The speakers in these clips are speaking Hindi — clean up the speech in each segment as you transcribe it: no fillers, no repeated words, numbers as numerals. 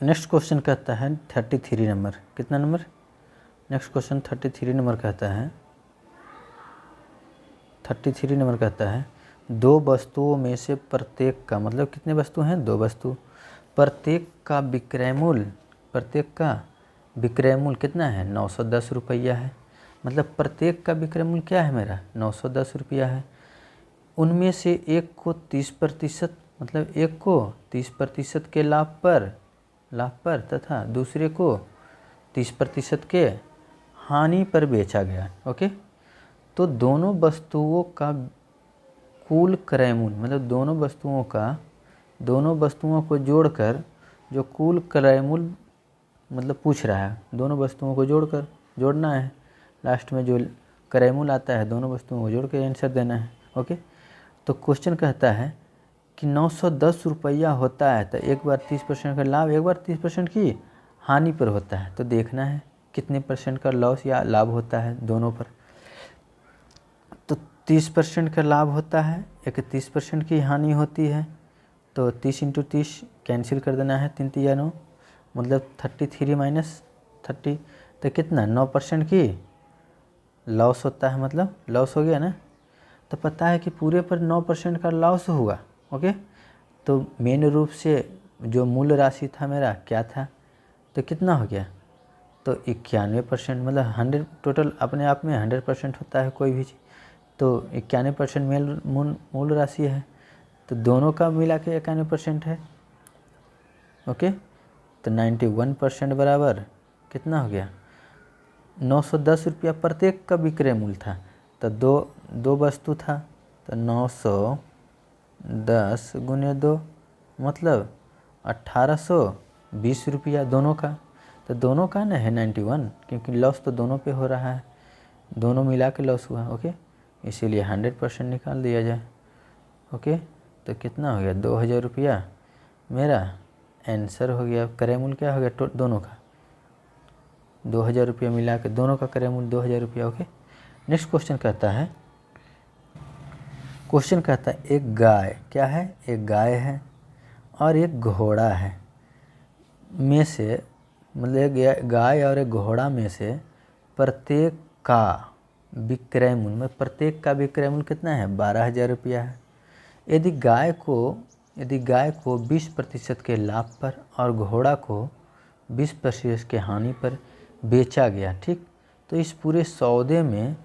नेक्स्ट क्वेश्चन कहता है 33 नंबर, कितना नंबर? नेक्स्ट क्वेश्चन 33 नंबर कहता है, 33 नंबर कहता है दो वस्तुओं में से प्रत्येक का, मतलब कितने वस्तु हैं? दो वस्तु, प्रत्येक का विक्रय मूल्य कितना है? 910 रुपया है। मतलब प्रत्येक का विक्रय मूल्य क्या है मेरा? 910 रुपया है। उनमें से एक को 30%, मतलब एक को 30% के लाभ पर तथा दूसरे को 30% के हानि पर बेचा गया। ओके, तो दोनों वस्तुओं का कुल क्रय मूल्य, मतलब दोनों वस्तुओं को जोड़कर जो कुल क्रय मूल्य मतलब पूछ रहा है, दोनों वस्तुओं को जोड़ना है। लास्ट में जो क्रय मूल्य आता है दोनों वस्तुओं को जोड़ के आंसर देना है। ओके, तो क्वेश्चन कहता है कि 910 रुपया होता है तो एक बार 30% का लाभ, एक बार 30% की हानि पर होता है। तो देखना है कितने परसेंट का लॉस या लाभ होता है दोनों पर। तो 30% का लाभ होता है, 31% की हानि होती है। तो 30 × 30 कैंसिल कर देना है, 3 × 9 मतलब 33 - 30, तो कितना? 9% की लॉस होता है, मतलब लॉस हो गया ना। तो पता है कि पूरे पर 9% का लॉस हुआ। ओके, तो मेन रूप से जो मूल राशि था मेरा क्या था? तो कितना हो गया? तो 91%, मतलब 100 टोटल अपने आप में 100% होता है कोई भी चीज़, तो 91% मूल राशि है। तो दोनों का मिला के 91% है। ओके, तो 91% बराबर कितना हो गया? 910 रुपया प्रत्येक का विक्रय मूल्य था। तो दो वस्तु था, तो 910 × 2 मतलब 1820 रुपया दोनों का। तो दोनों का ना है 91, क्योंकि लॉस तो दोनों पे हो रहा है, दोनों मिला के लॉस हुआ। ओके, इसीलिए 100% निकाल दिया जाए। ओके, तो कितना हो गया? 2000 रुपया मेरा आंसर हो गया। क्रय मूल्य क्या हो गया दोनों का? 2000 रुपया मिला के दोनों का क्रय मूल्य 2000 रुपया। ओके, नेक्स्ट क्वेश्चन कहता है एक गाय, क्या है? एक गाय है और एक घोड़ा है में से, मतलब गाय और एक घोड़ा में से प्रत्येक का विक्रय मूल्य कितना है? 12,000 रुपया है। यदि गाय को 20% के लाभ पर और घोड़ा को 20% के हानि पर बेचा गया, ठीक, तो इस पूरे सौदे में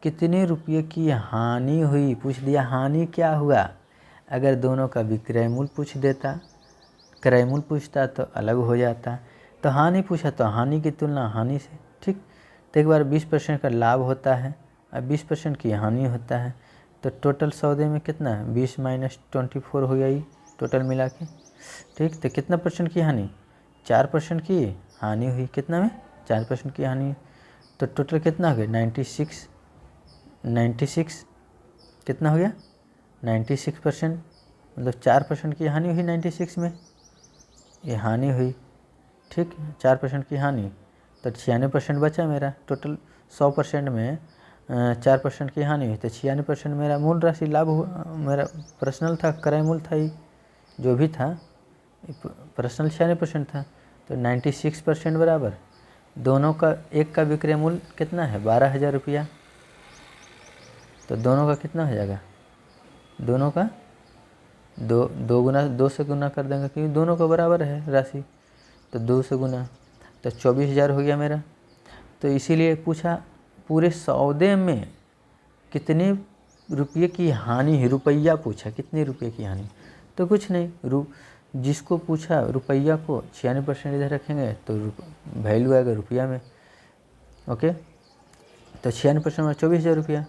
कितने रुपये की हानि हुई? पूछ दिया हानि क्या हुआ। अगर दोनों का विक्रय मूल्य पूछ देता, क्रय मूल्य पूछता तो अलग हो जाता। तो हानि पूछा तो हानि की तुलना हानि से, ठीक। तो एक बार 20% का लाभ होता है और 20% की हानि होता है। तो टोटल सौदे में कितना है? 20 - 24 हो गई टोटल मिला के, ठीक। तो कितना परसेंट की हानि? 4% की हानि हुई। कितना में? 4% की हानि। तो टोटल कितना हो गया? 96 कितना हो गया? 96%, मतलब 4% की हानि हुई 96 में, ये हानि हुई, ठीक। 4% की हानि, तो 96% बचा मेरा। टोटल 100% में 4% की हानि हुई तो 96% मेरा मूल राशि लाभ हुआ। मेरा पर्सनल था, क्रय मूल्य था, ये जो भी था पर्सनल 96% था। तो 96% बराबर दोनों का, एक का विक्रय मूल्य कितना है? 12,000 रुपया। तो दोनों का कितना हो जाएगा? दोनों का दो से गुना कर देंगे, क्योंकि दोनों का बराबर है राशि। तो 2 से गुना, तो 24,000 हो गया मेरा। तो इसीलिए पूछा पूरे सौदे में कितने रुपये की हानि है, रुपया पूछा कितने रुपये की हानि। तो कुछ नहीं, जिसको पूछा रुपया को 96% इधर रखेंगे तो वैल्यू आएगा रुपया में। ओके, तो 96% में 24,000 रुपया,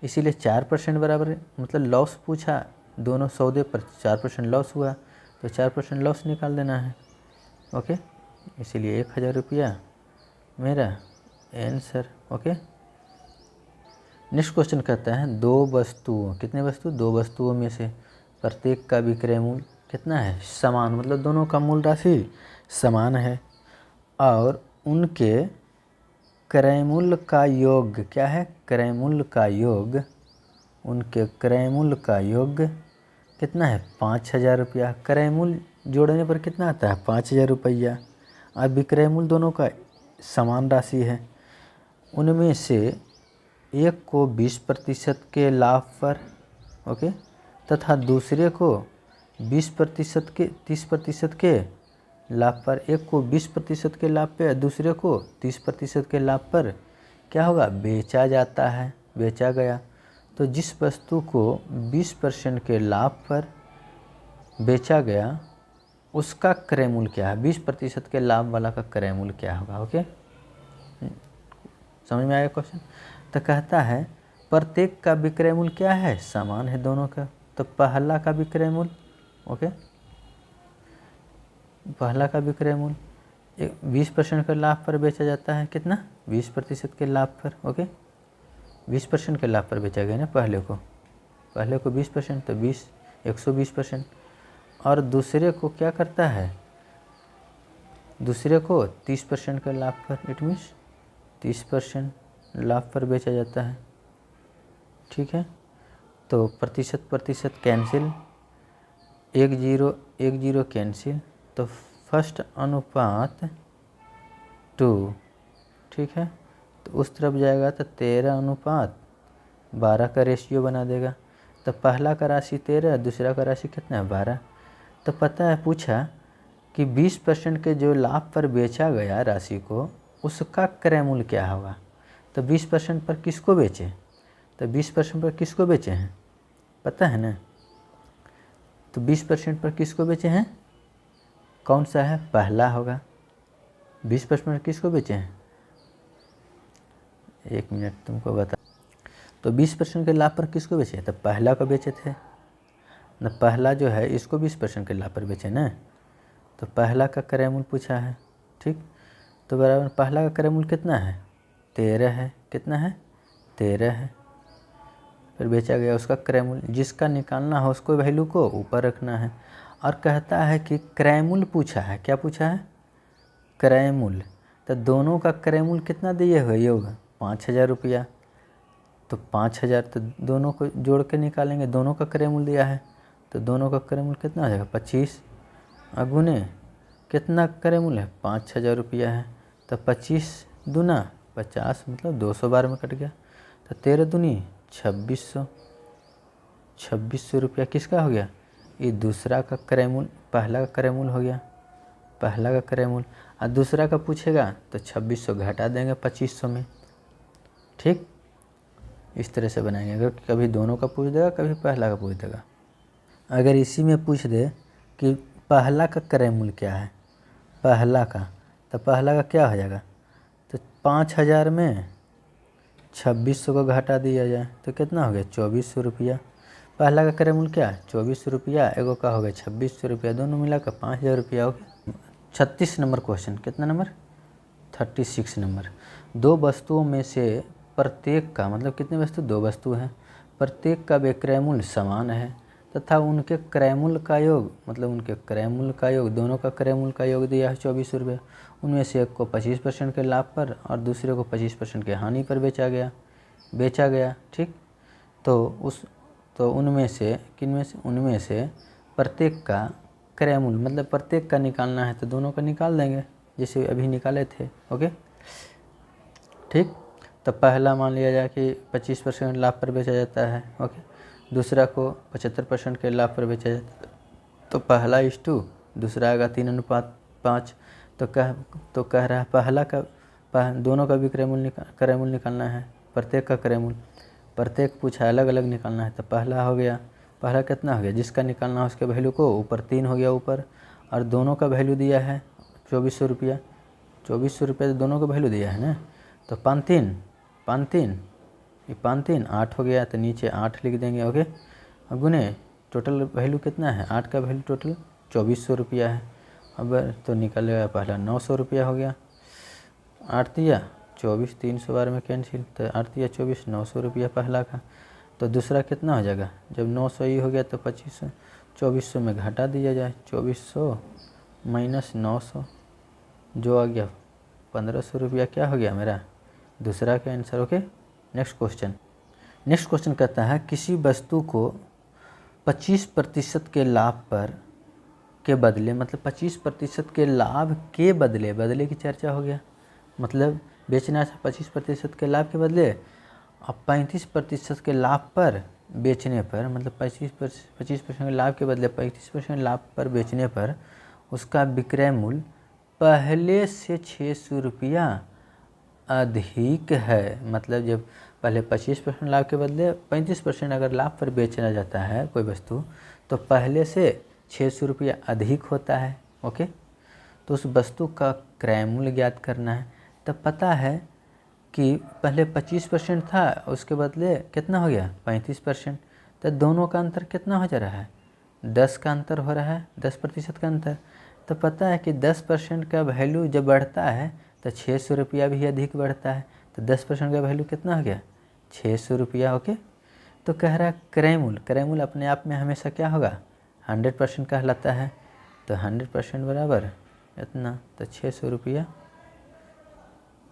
इसीलिए 4% बराबर है, मतलब लॉस पूछा दोनों सौदे पर 4% लॉस हुआ, तो 4% लॉस निकाल देना है। ओके, इसीलिए 1,000 रुपया मेरा आंसर। ओके, नेक्स्ट क्वेश्चन कहता है दो वस्तुओं, कितने वस्तु? दो वस्तुओं में से प्रत्येक का विक्रय मूल्य कितना है? समान, मतलब दोनों का मूल राशि समान है और उनके क्रय मूल्य का योग क्या है? क्रय मूल्य का योग, उनके क्रय मूल्य का योग कितना है? 5,000 रुपया। क्रय मूल्य जोड़ने पर कितना आता है? 5,000 रुपया। और विक्रय मूल्य दोनों का समान राशि है। उनमें से एक को 20% के लाभ पर, ओके, तथा दूसरे को 20% के 30% के लाभ पर, एक को 20% के लाभ पे दूसरे को 30% के लाभ पर क्या होगा, बेचा जाता है, बेचा गया। तो जिस वस्तु को 20% के लाभ पर बेचा गया उसका क्रय मूल्य क्या है, 20% के लाभ वाला का क्रय मूल्य क्या होगा। ओके, समझ में आया क्वेश्चन। तो कहता है प्रत्येक का विक्रय मूल्य क्या है, समान है दोनों का। तो पहला का विक्रय मूल्य, ओके, पहला का विक्रय मूल्य 20% के लाभ पर बेचा जाता है, कितना, 20% के लाभ पर। ओके, 20% के लाभ पर बेचा गया ना पहले को 20%, तो 120%। और दूसरे को क्या करता है, दूसरे को 30% के लाभ पर, इट मीन्स 30% लाभ पर बेचा जाता है। ठीक है, तो प्रतिशत कैंसिल, 1 0 कैंसिल, तो फर्स्ट अनुपात 2। ठीक है, तो उस तरफ जाएगा तो 13:12 का रेशियो बना देगा। तो पहला का राशि 13, दूसरा का राशि कितना है, 12। तो पता है पूछा कि 20% के जो लाभ पर बेचा गया राशि को उसका क्रय मूल्य क्या होगा। तो 20% पर किसको बेचे, तो 20% पर किसको बेचे हैं, पता है ना। तो 20% पर किसको बेचे हैं, कौन सा है, पहला होगा। 20% पर किसको बेचे हैं, 1 मिनट तुमको बता। तो 20% के लाभ पर किसको बेचे, तो पहला को बेचे थे ना, पहला जो है इसको 20% के लाभ पर बेचे ना। तो पहला का क्रय मूल्य पूछा है। ठीक, तो बराबर पहला का क्रय मूल्य कितना है, 13 है, कितना है, 13 है। फिर बेचा गया उसका क्रय मूल्य, जिसका निकालना हो उसको वैल्यू को ऊपर रखना है। और कहता है कि क्रय मूल्य पूछा है, क्या पूछा है, क्रय मूल्य। तो दोनों का क्रय मूल्य कितना दिए हुए योग, 5000 रुपया। तो 5000 तो दोनों को जोड़ के निकालेंगे, दोनों का क्रय मूल्य दिया है, तो दोनों का क्रय मूल्य कितना हो जाएगा, 25। अगुने कितना क्रय मूल्य है, 5000 रुपया है। तो 25 दूना 50, मतलब 212 में कट गया। तो 13 दूनी 2600 रुपया किसका हो गया, ये दूसरा का क्रय मूल्य, पहला का क्रय मूल्य हो गया, पहला का क्रय मूल्य। और दूसरा का पूछेगा तो 2600 घटा देंगे 2500 में। ठीक, इस तरह से बनाएंगे। अगर कभी दोनों का पूछ देगा, कभी पहला का पूछ देगा। अगर इसी में पूछ दे कि पहला का क्रय मूल्य क्या है, पहला का, तो पहला का क्या हो जाएगा, तो 5000 में 2600 को घटा दिया जाए तो कितना हो गया, 2400 रुपया। पहला का क्रय मूल्य क्या है, 2400 रुपया, एगो का हो गया 2600 रुपया, दोनों मिलाकर 5000 रुपया हो गया। 36 नंबर क्वेश्चन, कितना नंबर, 36 नंबर। दो वस्तुओं में से प्रत्येक का, मतलब कितनी वस्तु, 2 वस्तु हैं, प्रत्येक का विक्रय मूल्य समान है तथा उनके क्रय मूल्य का योग, मतलब उनके क्रय मूल्य का योग, दोनों का क्रय मूल्य का योग दिया है 2400 रुपये। उनमें से एक को 25% के लाभ पर और दूसरे को 25% के हानि पर बेचा गया। ठीक, तो उनमें से किनमें से, उनमें से प्रत्येक का क्रय मूल्य, मतलब प्रत्येक का निकालना है तो दोनों का निकाल देंगे जैसे अभी निकाले थे। ओके, ठीक, तो पहला मान लिया जाए कि 25% लाभ पर बेचा जाता है। ओके, दूसरा को 75% के लाभ पर बेचा जाता है। तो पहला इस 2, दूसरा आएगा 3:5। तो कह रहा है पहला का दोनों का भी क्रय मूल्य निकालना है, प्रत्येक का क्रय मूल्य, प्रत्येक पूछा अलग अलग निकालना है। तो पहला हो गया, पहला कितना हो गया, जिसका निकालना है उसके वैल्यू को ऊपर 3 हो गया ऊपर, और दोनों का वैल्यू दिया है 2400 रुपया। 2400 रुपये तो दोनों का वैल्यू दिया है ना। तो 5 3 ये 5 3 8 हो गया, तो नीचे 8 लिख देंगे। ओके, अब गुने टोटल वैल्यू कितना है, 8 का वैल्यू टोटल 2400 रुपया है। अब तो निकलेगा पहला 900 रुपया हो गया, 8 दिया 24, 312 में कैंसिल, तो 8 दिया 24, 900 रुपया पहला का। तो दूसरा कितना हो जाएगा, जब 900 ही हो गया तो 2500, 2400 में घटा दिया जाए, 2400 माइनस 900 जो आ गया 1500 रुपया, क्या हो गया मेरा दूसरा का आंसर। ओके, नेक्स्ट क्वेश्चन कहता है किसी वस्तु को 25% के लाभ पर के बदले, मतलब 25% के लाभ के बदले, बदले की चर्चा हो गया, मतलब बेचना था 25% के लाभ के बदले, अब 35% के लाभ पर बेचने पर, मतलब 25% के लाभ के बदले 35% लाभ पर बेचने पर उसका विक्रय मूल्य पहले से 600 रुपया अधिक है। मतलब जब पहले 25% लाभ के बदले 35% अगर लाभ पर बेचना जाता है कोई वस्तु, तो पहले से 600 रुपया अधिक होता है। ओके, तो उस वस्तु का क्रय मूल्य ज्ञात करना है। तब पता है कि पहले 25% था, उसके बदले कितना हो गया 35%, तो दोनों का अंतर कितना हो जा रहा है, 10 का अंतर हो रहा है, 10% का अंतर। तो पता है कि 10% का वैल्यू जब बढ़ता है तो 600 रुपया भी अधिक बढ़ता है, तो 10% का वैल्यू कितना हो गया 600 रुपया। ओके, तो कह रहा है क्रय मूल्य अपने आप में हमेशा क्या होगा 100% कहलाता है, तो 100% बराबर इतना, तो 600 रुपया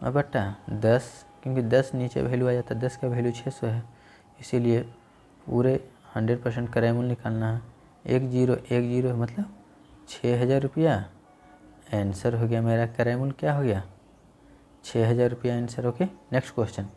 बटा 10, क्योंकि 10 नीचे वैल्यू आ जाता है, 10 का वैल्यू 600 है, इसीलिए पूरे 100% क्रय मूल्य निकालना है। 1010 मतलब 6000 रुपया आंसर हो गया मेरा। क्रय मूल्य क्या हो गया 6000 रुपया आंसर। Okay, next question.